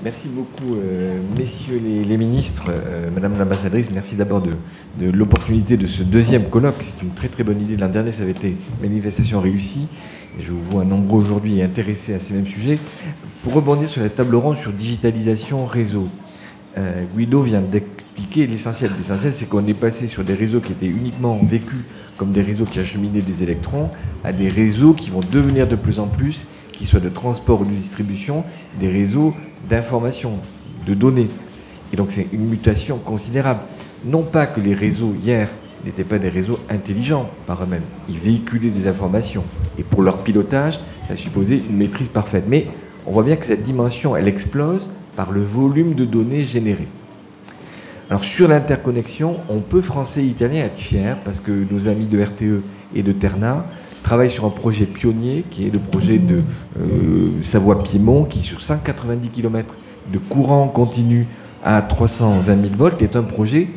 Merci beaucoup, messieurs les ministres, madame l'ambassadrice. Merci d'abord de l'opportunité de ce deuxième colloque. C'est une très très bonne idée. L'an dernier, ça avait été une manifestation réussie. Et je vous vois nombreux aujourd'hui intéressés à ces mêmes sujets. Pour rebondir sur la table ronde sur digitalisation réseau, Guido vient d'expliquer l'essentiel. L'essentiel, c'est qu'on est passé sur des réseaux qui étaient uniquement vécus comme des réseaux qui acheminaient des électrons à des réseaux qui vont devenir de plus en plus, qu'ils soient de transport ou de distribution, des réseaux d'information, de données. Et donc c'est une mutation considérable. Non pas que les réseaux hier n'étaient pas des réseaux intelligents par eux-mêmes. Ils véhiculaient des informations. Et pour leur pilotage, ça supposait une maîtrise parfaite. Mais on voit bien que cette dimension, elle explose par le volume de données générées. Alors sur l'interconnexion, on peut, Français et Italiens, être fiers parce que nos amis de RTE et de Terna travaillent sur un projet pionnier qui est le projet de Savoie-Piémont qui, sur 190 km de courant continu à 320 000 volts, est un projet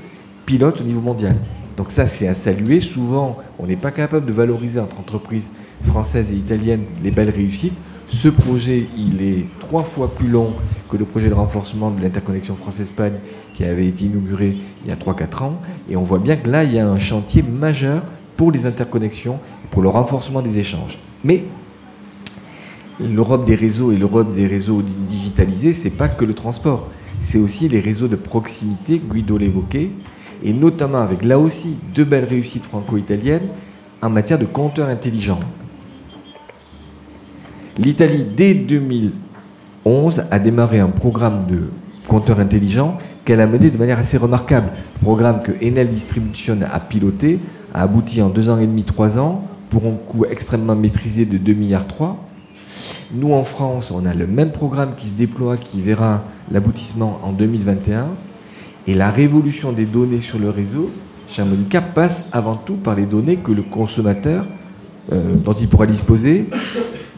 pilote au niveau mondial. Donc ça, c'est à saluer. Souvent, on n'est pas capable de valoriser entre entreprises françaises et italiennes les belles réussites. Ce projet, il est 3 fois plus long que le projet de renforcement de l'interconnexion France-Espagne qui avait été inauguré il y a 3-4 ans. Et on voit bien que là, il y a un chantier majeur pour les interconnexions, pour le renforcement des échanges. Mais l'Europe des réseaux et l'Europe des réseaux digitalisés, c'est pas que le transport. C'est aussi les réseaux de proximité, Guido l'évoquait, et notamment avec là aussi 2 belles réussites franco-italiennes en matière de compteurs intelligents. L'Italie, dès 2011, a démarré un programme de compteurs intelligents qu'elle a mené de manière assez remarquable. Programme que Enel Distribution a piloté, a abouti en 2 ans et demi, 3 ans, pour un coût extrêmement maîtrisé de 2,3 milliards. Nous, en France, on a le même programme qui se déploie, qui verra l'aboutissement en 2021. Et la révolution des données sur le réseau, cher Monica, passe avant tout par les données que le consommateur, dont il pourra disposer,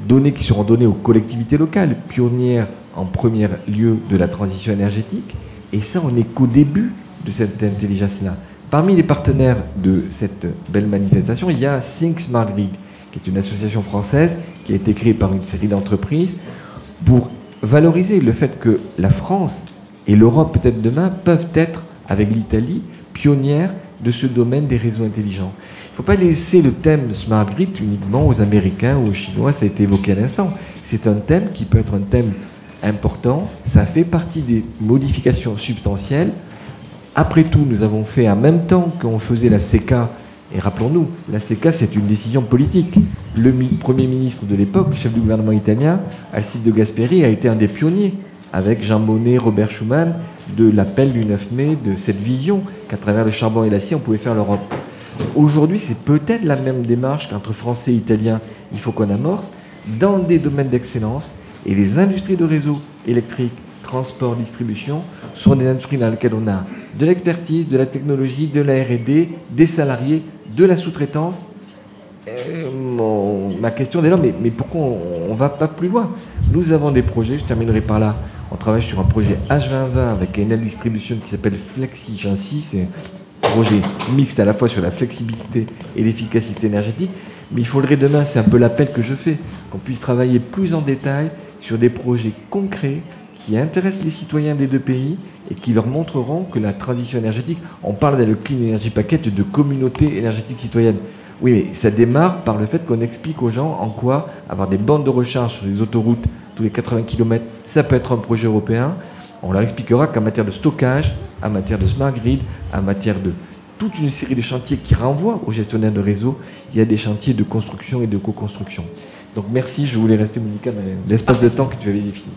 données qui seront données aux collectivités locales, pionnières en premier lieu de la transition énergétique. Et ça, on n'est qu'au début de cette intelligence-là. Parmi les partenaires de cette belle manifestation, il y a Think Smart Grid, qui est une association française qui a été créée par une série d'entreprises pour valoriser le fait que la France et l'Europe, peut-être demain, peuvent être, avec l'Italie, pionnières de ce domaine des réseaux intelligents. Il ne faut pas laisser le thème Smart Grid uniquement aux Américains ou aux Chinois, ça a été évoqué à l'instant. C'est un thème qui peut être un thème important, ça fait partie des modifications substantielles. Après tout, nous avons fait en même temps qu'on faisait la CECA, et rappelons-nous, la CECA, c'est une décision politique. Le Premier ministre de l'époque, chef du gouvernement italien, Alcide de Gasperi, a été un des pionniers, avec Jean Monnet, Robert Schuman, de l'appel du 9 mai, de cette vision qu'à travers le charbon et l'acier, on pouvait faire l'Europe. Aujourd'hui, c'est peut-être la même démarche qu'entre Français et Italiens, il faut qu'on amorce, dans des domaines d'excellence, et les industries de réseau électrique, transport, distribution, sont des industries dans lesquelles on a de l'expertise, de la technologie, de la R&D, des salariés, de la sous-traitance. Ma question est là, mais pourquoi on ne va pas plus loin? Nous avons des projets, je terminerai par là. On travaille sur un projet H2020 avec Enel Distribution qui s'appelle Flexi, j'insiste, c'est un projet mixte à la fois sur la flexibilité et l'efficacité énergétique. Mais il faudrait demain, c'est un peu l'appel que je fais, qu'on puisse travailler plus en détail sur des projets concrets qui intéressent les citoyens des 2 pays et qui leur montreront que la transition énergétique, on parle dans le Clean Energy Package de communauté énergétique citoyenne. Oui, mais ça démarre par le fait qu'on explique aux gens en quoi avoir des bornes de recharge sur les autoroutes tous les 80 km, ça peut être un projet européen. On leur expliquera qu'en matière de stockage, en matière de smart grid, en matière de toute une série de chantiers qui renvoient aux gestionnaires de réseau, il y a des chantiers de construction et de co-construction. Donc merci, je voulais rester, Monica, dans l'espace de temps que tu avais défini.